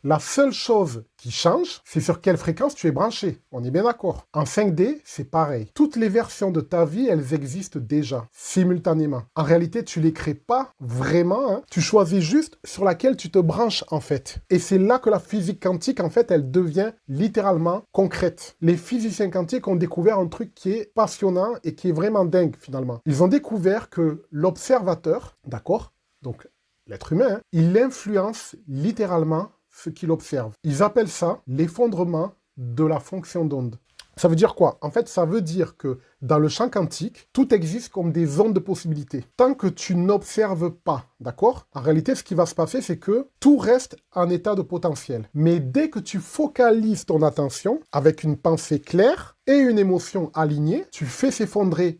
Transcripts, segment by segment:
La seule chose qui change, c'est sur quelle fréquence tu es branché. On est bien d'accord. En 5D, c'est pareil. Toutes les versions de ta vie, elles existent déjà, simultanément. En réalité, tu les crées pas vraiment, hein. Tu choisis juste sur laquelle tu te branches, en fait. Et c'est là que la physique quantique, en fait, elle devient littéralement concrète. Les physiciens quantiques ont découvert un truc qui est passionnant et qui est vraiment dingue, finalement. Ils ont découvert que l'observateur, d'accord, donc l'être humain, hein, il influence littéralement ce qu'il observe. Ils appellent ça l'effondrement de la fonction d'onde. Ça veut dire quoi? En fait, ça veut dire que dans le champ quantique, tout existe comme des ondes de possibilités. Tant que tu n'observes pas, d'accord? En réalité, ce qui va se passer, c'est que tout reste en état de potentiel. Mais dès que tu focalises ton attention avec une pensée claire et une émotion alignée, tu fais s'effondrer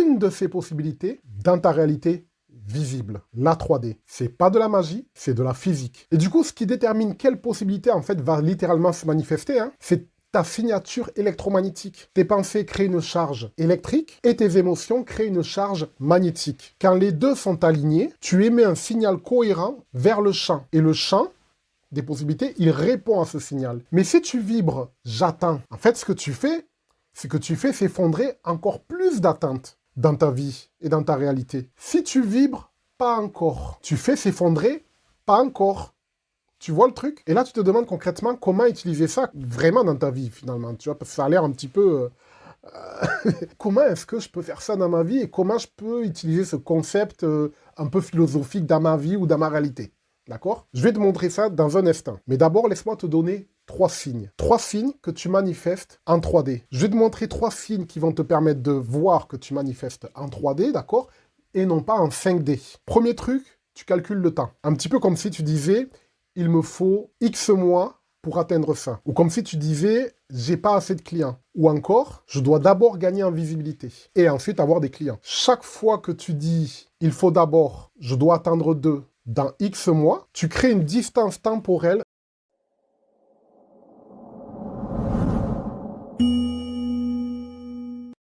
une de ces possibilités dans ta réalité visible, la 3D. C'est pas de la magie, c'est de la physique. Et du coup, ce qui détermine quelle possibilité, en fait, va littéralement se manifester, hein, c'est ta signature électromagnétique. Tes pensées créent une charge électrique et tes émotions créent une charge magnétique. Quand les deux sont alignés, tu émets un signal cohérent vers le champ. Et le champ des possibilités, il répond à ce signal. Mais si tu vibres « j'attends », en fait, ce que tu fais, c'est que tu fais s'effondrer encore plus d'attentes dans ta vie et dans ta réalité. Si tu vibres, pas encore. Tu fais s'effondrer, pas encore. Tu vois le truc? Et là, tu te demandes concrètement comment utiliser ça vraiment dans ta vie, finalement. Tu vois, parce que ça a l'air un petit peu... comment est-ce que je peux faire ça dans ma vie et comment je peux utiliser ce concept un peu philosophique dans ma vie ou dans ma réalité? D'accord? Je vais te montrer ça dans un instant. Mais d'abord, laisse-moi te donner 3 signes. 3 signes que tu manifestes en 3D. Je vais te montrer 3 signes qui vont te permettre de voir que tu manifestes en 3D, d'accord? Et non pas en 5D. Premier truc, tu calcules le temps. Un petit peu comme si tu disais, il me faut X mois pour atteindre ça. Ou comme si tu disais, j'ai pas assez de clients. Ou encore, je dois d'abord gagner en visibilité et ensuite avoir des clients. Chaque fois que tu dis, il faut d'abord, je dois attendre 2 dans X mois, tu crées une distance temporelle